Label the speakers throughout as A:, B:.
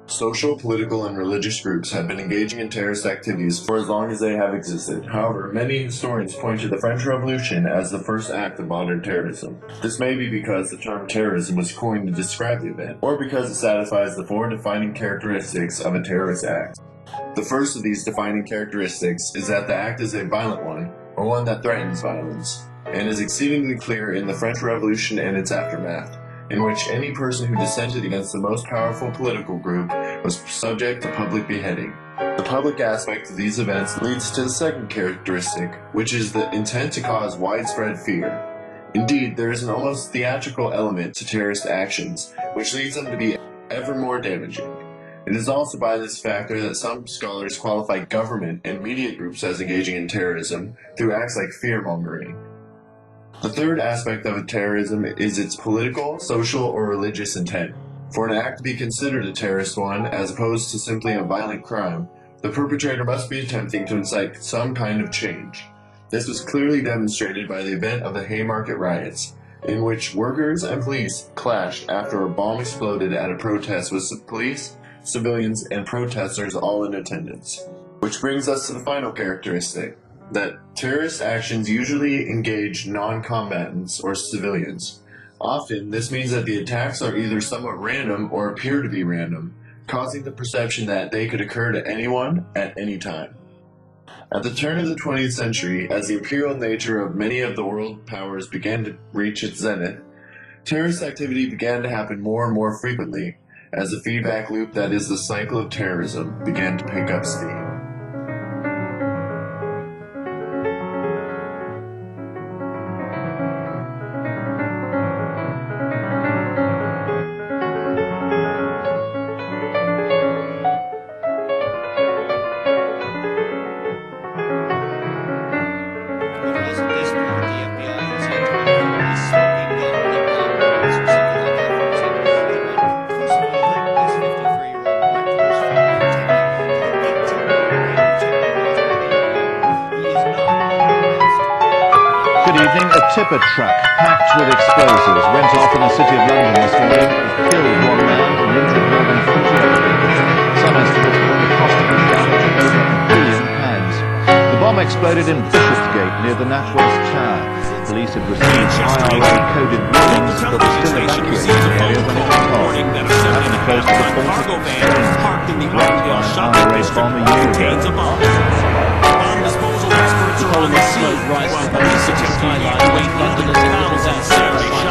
A: Social, political, and religious groups have been engaging in terrorist activities for as long as they have existed. However, many historians point to the French Revolution as the first act of modern terrorism. This may be because the term terrorism was coined to describe the event, or because it satisfies the four defining characteristics of a terrorist act. The first of these defining characteristics is that the act is a violent one, or one that threatens violence, and is exceedingly clear in the French Revolution and its aftermath, in which any person who dissented against the most powerful political group was subject to public beheading. The public aspect of these events leads to the second characteristic, which is the intent to cause widespread fear. Indeed, there is an almost theatrical element to terrorist actions, which leads them to be ever more damaging. It is also by this factor that some scholars qualify government and media groups as engaging in terrorism through acts like fear-mongering. The third aspect of terrorism is its political, social, or religious intent. For an act to be considered a terrorist one, as opposed to simply a violent crime, the perpetrator must be attempting to incite some kind of change. This was clearly demonstrated by the event of the Haymarket riots, in which workers and police clashed after a bomb exploded at a protest with police, civilians, and protesters all in attendance. Which brings us to the final characteristic, that terrorist actions usually engage non-combatants or civilians. Often, this means that the attacks are either somewhat random or appear to be random, causing the perception that they could occur to anyone at any time. At the turn of the 20th century, as the imperial nature of many of the world powers began to reach its zenith, terrorist activity began to happen more and more frequently, as the feedback loop that is the cycle of terrorism began to pick up steam.
B: Tipper truck packed with explosives went off in the city of London this morning. It killed one man and injured more than 40 others. Some estimates put the cost of the damage at over £1 billion. The bomb exploded in Bishopsgate near the NatWest Tower. Police had received IRA-coded warnings but were still evacuating the area when it went off. Happened close to the Baltic Exchange, blocked by an IRA bomber unit.
C: The column of smoke rises above the city skyline, awaiting Londoners in little doubt terrifying.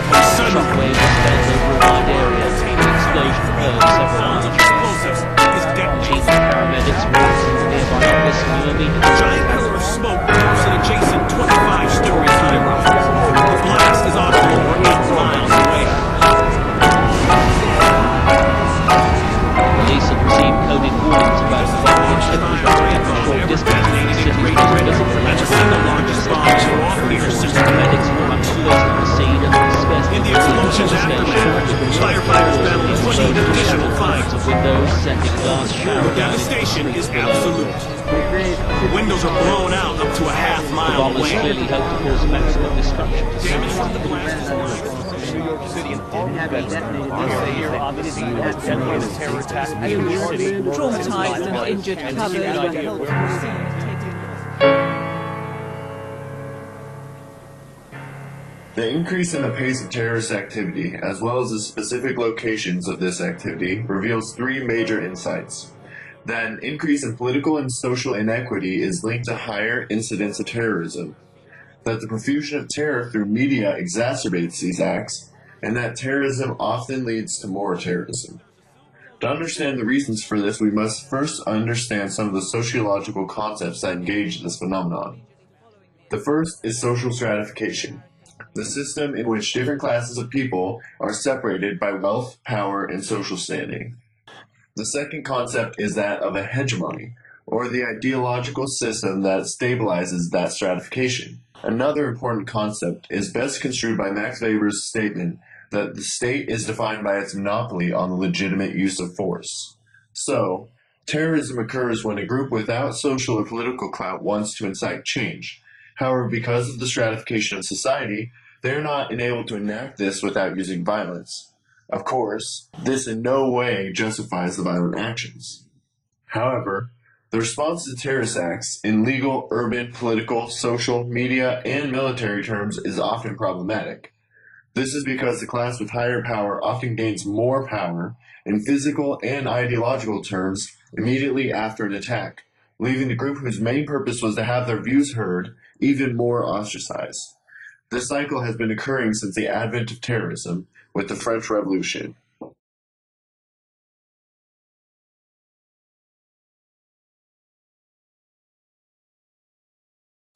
C: A shockwave was felt over a wide area. The explosion heard several miles away. Chief paramedics walked into the nearby office and knew immediately.
D: A giant pillar of smoke rose an adjacent 25-story high rise. The blast is audible over 8 miles away.
C: Police had received coded warnings about the bomb which had been dropped at a short distance.
D: That's the single largest bomb to off here since
C: medics were among the first on the scene and dispersed
D: in the explosion's aftermath. Firefighters battled 20 additional fires.
C: Windows sent a glass shower.
D: The devastation is absolute. Windows are blown out up to a half-mile
C: bombers
D: away.
C: clearly hoped to cause maximum destruction.
D: Damage from the blast is
E: New York City and all the events here on the scene had detonated a terror attack in New York City.
F: Traumatized and injured covered.
A: The increase in the pace of terrorist activity, as well as the specific locations of this activity, reveals three major insights. That an increase in political and social inequity is linked to higher incidence of terrorism, that the profusion of terror through media exacerbates these acts, and that terrorism often leads to more terrorism. To understand the reasons for this, we must first understand some of the sociological concepts that engage this phenomenon. The first is social stratification, the system in which different classes of people are separated by wealth, power, and social standing. The second concept is that of a hegemony, or the ideological system that stabilizes that stratification. Another important concept is best construed by Max Weber's statement that the state is defined by its monopoly on the legitimate use of force. So, terrorism occurs when a group without social or political clout wants to incite change. However, because of the stratification of society, They are not enabled to enact this without using violence. Of course, this in no way justifies the violent actions. However, the response to terrorist acts in legal, urban, political, social, media, and military terms is often problematic. This is because the class with higher power often gains more power in physical and ideological terms immediately after an attack, leaving the group whose main purpose was to have their views heard even more ostracized. This cycle has been occurring since the advent of terrorism with the French Revolution.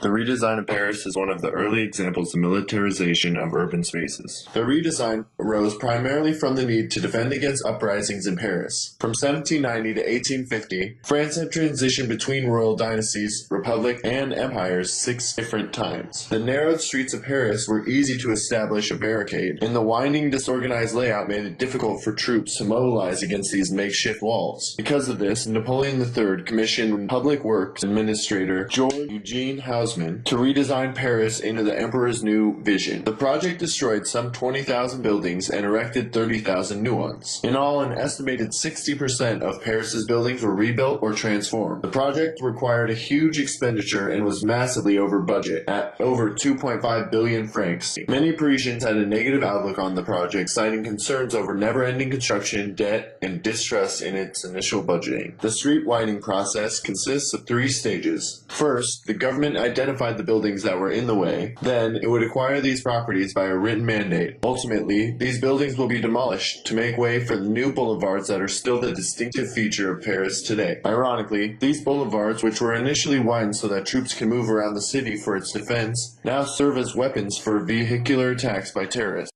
A: The redesign of Paris is one of the early examples of militarization of urban spaces. The redesign arose primarily from the need to defend against uprisings in Paris. From 1790 to 1850, France had transitioned between royal dynasties, republic, and empires 6 different times. The narrowed streets of Paris were easy to establish a barricade, and the winding, disorganized layout made it difficult for troops to mobilize against these makeshift walls. Because of this, Napoleon III commissioned public works administrator George Eugene Haussmann to redesign Paris into the emperor's new vision. The project destroyed some 20,000 buildings and erected 30,000 new ones. In all, an estimated 60% of Paris's buildings were rebuilt or transformed. The project required a huge expenditure and was massively over budget, at over 2.5 billion francs. Many Parisians had a negative outlook on the project, citing concerns over never-ending construction, debt, and distrust in its initial budgeting. The street widening process consists of 3 stages. First, the government identified the buildings that were in the way. Then, it would acquire these properties by a written mandate. Ultimately, these buildings will be demolished to make way for the new boulevards that are still the distinctive feature of Paris today. Ironically, these boulevards, which were initially widened so that troops can move around the city for its defense, now serve as weapons for vehicular attacks by terrorists.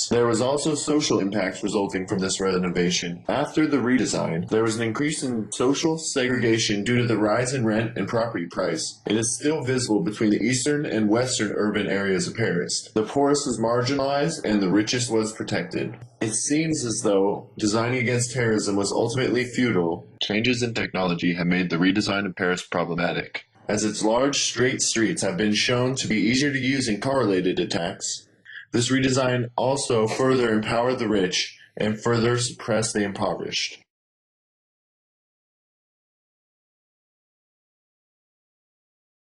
A: There was also social impacts resulting from this renovation. After the redesign, there was an increase in social segregation due to the rise in rent and property price. It is still visible between the eastern and western urban areas of Paris. The poorest was marginalized and the richest was protected. It seems as though designing against terrorism was ultimately futile. Changes in technology have made the redesign of Paris problematic, as its large, straight streets have been shown to be easier to use in car-related attacks. This redesign also further empowered the rich and further suppressed the impoverished.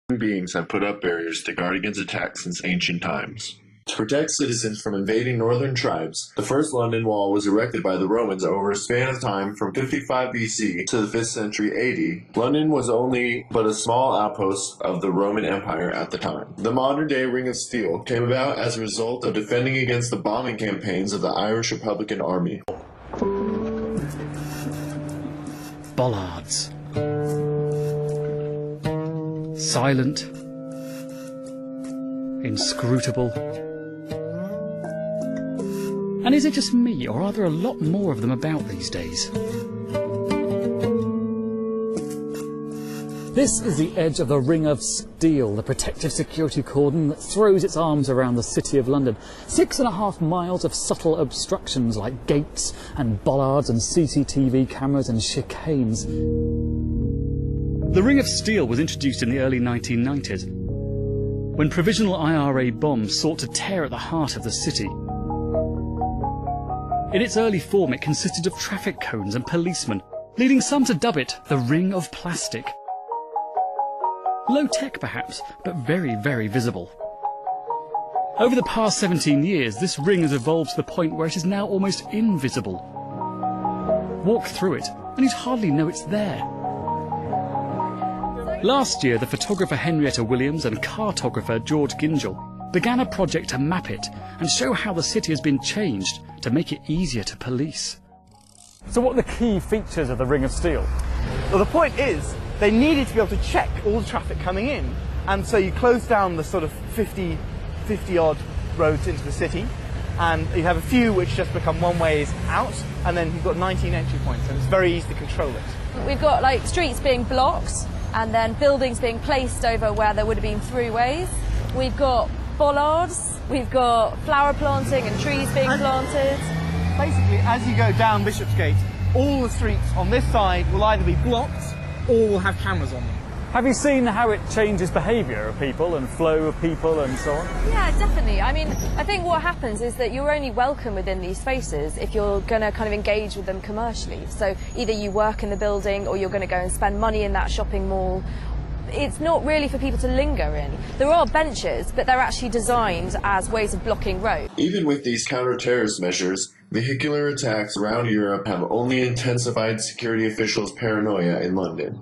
A: Human beings have put up barriers to guard against attacks since ancient times. To protect citizens from invading northern tribes, the first London Wall was erected by the Romans over a span of time from 55 BC to the 5th century AD. London was only but a small outpost of the Roman Empire at the time. The modern-day Ring of Steel came about as a result of defending against the bombing campaigns of the Irish Republican Army.
G: Bollards. Silent. Inscrutable. And is it just me, or are there a lot more of them about these days? This is the edge of the Ring of Steel, the protective security cordon that throws its arms around the City of London. 6.5 miles of subtle obstructions like gates and bollards and CCTV cameras and chicanes. The Ring of Steel was introduced in the early 1990s, when provisional IRA bombs sought to tear at the heart of the city. In its early form, it consisted of traffic cones and policemen, leading some to dub it the Ring of Plastic. Low-tech perhaps, but very, very visible. Over the past 17 years, this ring has evolved to the point where it is now almost invisible. Walk through it, and you'd hardly know it's there. Last year, the photographer Henrietta Williams and cartographer George Gingell began a project to map it and show how the city has been changed to make it easier to police. So what are the key features of the Ring of Steel?
H: Well, the point is, they needed to be able to check all the traffic coming in, and so you close down the sort of 50-odd roads into the city, and you have a few which just become one-ways out, and then you've got 19 entry points, and it's very easy to control it.
I: We've got like streets being blocked, and then buildings being placed over where there would have been throughways. We've got bollards, we've got flower planting and trees being planted.
H: Basically, as you go down Bishopsgate, all the streets on this side will either be blocked or will have cameras on them.
G: Have you seen how it changes behaviour of people and flow of people and so on?
I: Yeah, definitely. I mean, I think what happens is that you're only welcome within these spaces if you're going to kind of engage with them commercially. So either you work in the building or you're going to go and spend money in that shopping mall. It's not really for people to linger in. There are benches, but they're actually designed as ways of blocking roads.
A: Even with these counter-terrorist measures, vehicular attacks around Europe have only intensified security officials' paranoia in London.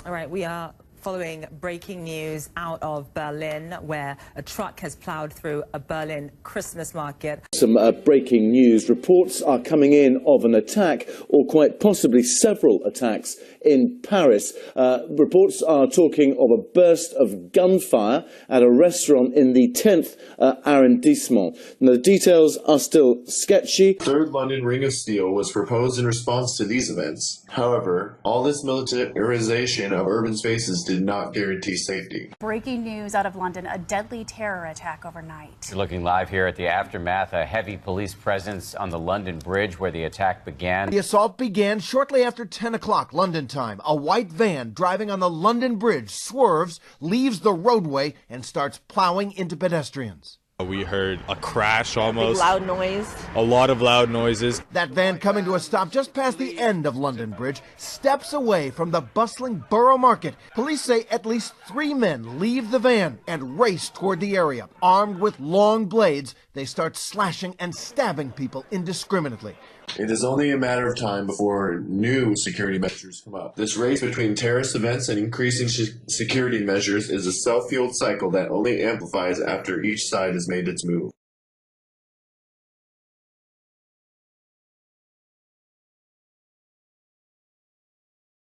J: All right, we are following breaking news out of Berlin, where a truck has ploughed through a Berlin Christmas market.
K: Some breaking news. Reports are coming in of an attack, or quite possibly several attacks, in Paris. Reports are talking of a burst of gunfire at a restaurant in the 10th arrondissement. Now, the details are still sketchy.
A: Third London Ring of Steel was proposed in response to these events. However, all this militarization of urban spaces did not guarantee safety.
L: Breaking news out of London, a deadly terror attack overnight.
M: You're looking live here at the aftermath, a heavy police presence on the London Bridge where the attack began.
N: The assault began shortly after 10 o'clock London time. A white van driving on the London Bridge swerves, leaves the roadway, and starts plowing into pedestrians.
O: We heard a crash almost.
P: A big loud noise.
O: A lot of loud noises.
N: That van coming to a stop just past the end of London Bridge steps away from the bustling Borough Market. Police say at least 3 men leave the van and race toward the area. Armed with long blades, they start slashing and stabbing people indiscriminately.
A: It is only a matter of time before new security measures come up. This race between terrorist events and increasing security measures is a self-fueled cycle that only amplifies after each side has made its move.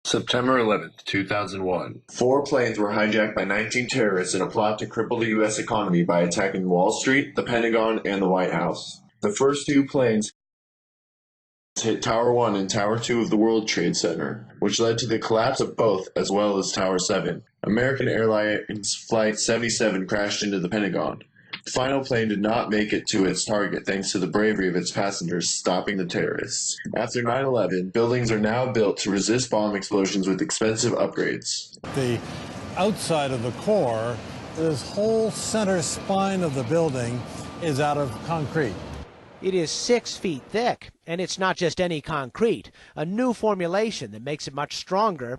A: September 11th, 2001. 4 planes were hijacked by 19 terrorists in a plot to cripple the U.S. economy by attacking Wall Street, the Pentagon, and the White House. The first 2 planes hit Tower 1 and Tower 2 of the World Trade Center, which led to the collapse of both as well as Tower 7. American Airlines Flight 77 crashed into the Pentagon. The final plane did not make it to its target thanks to the bravery of its passengers stopping the terrorists. After 9/11, buildings are now built to resist bomb explosions with expensive upgrades.
Q: The outside of the core, this whole center spine of the building is out of concrete.
R: It is 6 feet thick, and it's not just any concrete, a new formulation that makes it much stronger.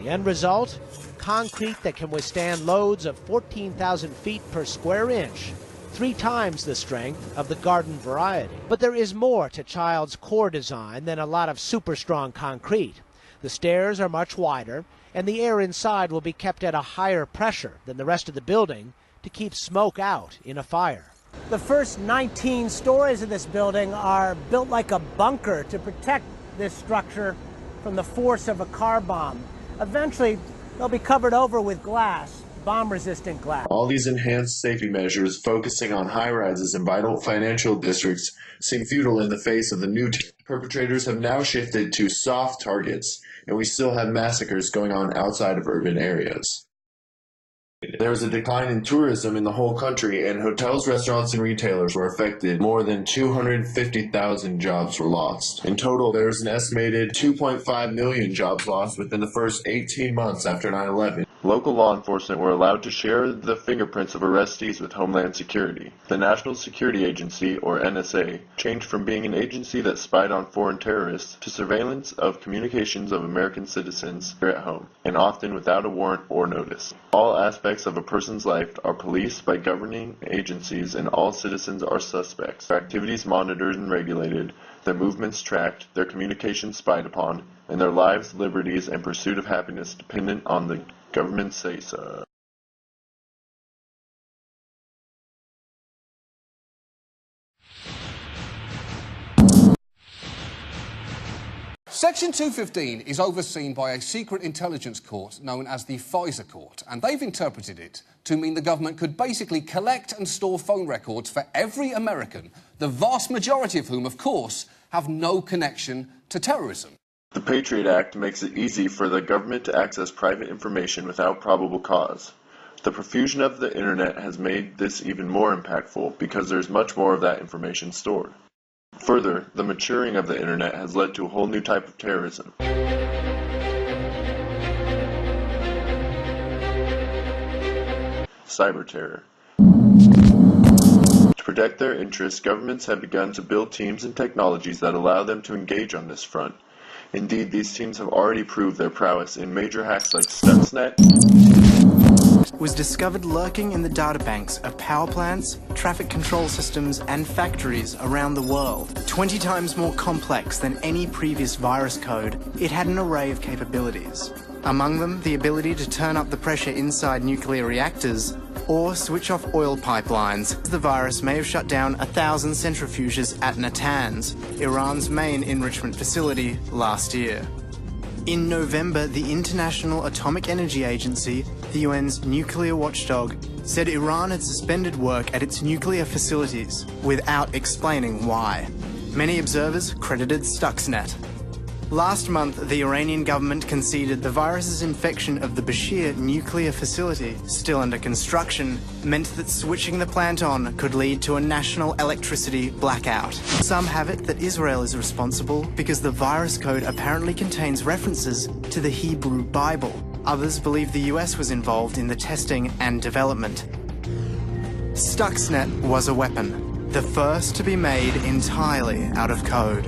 R: The end result? Concrete that can withstand loads of 14,000 feet per square inch, 3 times the strength of the garden variety. But there is more to Child's core design than a lot of super strong concrete. The stairs are much wider, and the air inside will be kept at a higher pressure than the rest of the building to keep smoke out in a fire.
S: The first 19 stories of this building are built like a bunker to protect this structure from the force of a car bomb. Eventually, they'll be covered over with glass, bomb-resistant glass.
A: All these enhanced safety measures focusing on high-rises and vital financial districts seem futile in the face of the new perpetrators have now shifted to soft targets, and we still have massacres going on outside of urban areas. There was a decline in tourism in the whole country, and hotels, restaurants, and retailers were affected. More than 250,000 jobs were lost. In total, there was an estimated 2.5 million jobs lost within the first 18 months after 9/11. Local law enforcement were allowed to share the fingerprints of arrestees with Homeland Security. The National Security Agency, or NSA, changed from being an agency that spied on foreign terrorists to surveillance of communications of American citizens here at home, and often without a warrant or notice. All aspects of a person's life are policed by governing agencies, and all citizens are suspects. Their activities monitored and regulated, their movements tracked, their communications spied upon, and their lives, liberties, and pursuit of happiness dependent on the government's say-so.
P: Section 215 is overseen by a secret intelligence court known as the FISA Court, and they've interpreted it to mean the government could basically collect and store phone records for every American, the vast majority of whom, of course, have no connection to terrorism.
A: The Patriot Act makes it easy for the government to access private information without probable cause. The profusion of the internet has made this even more impactful because there's much more of that information stored. Further, the maturing of the internet has led to a whole new type of terrorism. Cyber terror. To protect their interests, governments have begun to build teams and technologies that allow them to engage on this front. Indeed, these teams have already proved their prowess in major hacks like Stuxnet,
T: was discovered lurking in the databanks of power plants, traffic control systems, and factories around the world. 20 times more complex than any previous virus code, it had an array of capabilities. Among them, the ability to turn up the pressure inside nuclear reactors or switch off oil pipelines. The virus may have shut down 1,000 centrifuges at Natanz, Iran's main enrichment facility, last year. In November, the International Atomic Energy Agency, the UN's nuclear watchdog, said Iran had suspended work at its nuclear facilities without explaining why. Many observers credited Stuxnet. Last month, the Iranian government conceded the virus's infection of the Bashir nuclear facility, still under construction, meant that switching the plant on could lead to a national electricity blackout. Some have it that Israel is responsible because the virus code apparently contains references to the Hebrew Bible. Others believe the US was involved in the testing and development. Stuxnet was a weapon, the first to be made entirely out of code.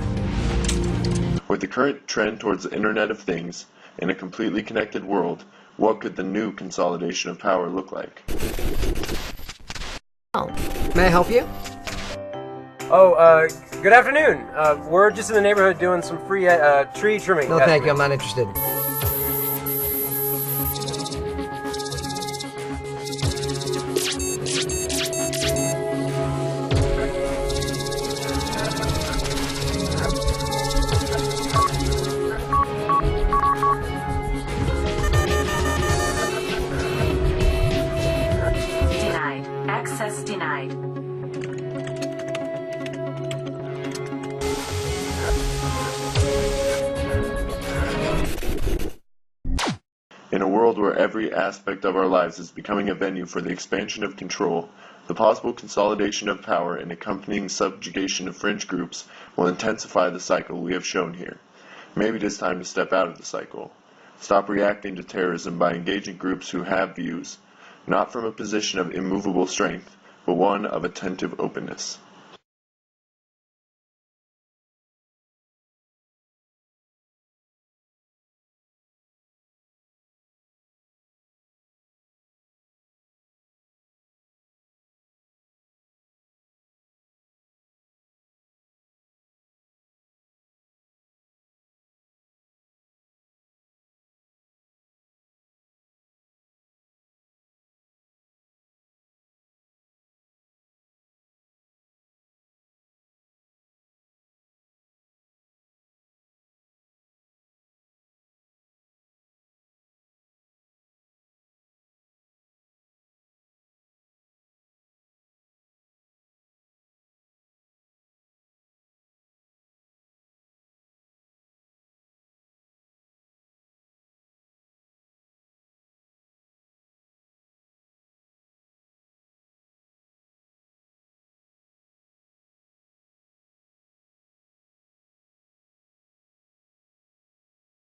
A: With the current trend towards the Internet of Things, in a completely connected world, what could the new consolidation of power look like?
U: May I help you?
V: Oh, good afternoon. We're just in the neighborhood doing some free tree trimming.
U: No, thank you. I'm not interested.
A: In a world where every aspect of our lives is becoming a venue for the expansion of control, the possible consolidation of power and accompanying subjugation of fringe groups will intensify the cycle we have shown here. Maybe it is time to step out of the cycle. Stop reacting to terrorism by engaging groups who have views, not from a position of immovable strength, but one of attentive openness.